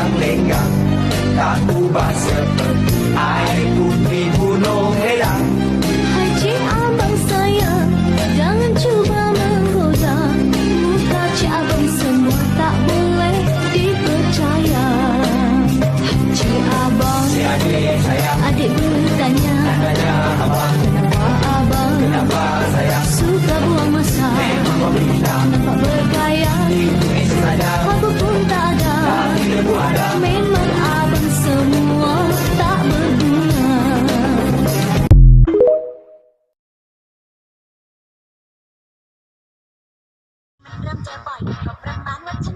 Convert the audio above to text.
lenggang-lenggang, tak ubah seperti air putih gunung Helang. Haji abang sayang, jangan cuba menggoda. Muka cik abang semua tak boleh dipercaya. Haji abang, Si adik sayang, adik bertanya, tanya abang, kenapa abang kenapa sayang suka buang masa? memang kau bintang, Nampak bergaya, itu esok saja, apa pun tak ada. tak ilmu ada. Memang abang semua tak berguna.เริ่มเจอบ่อยกับประมาณว่าเธ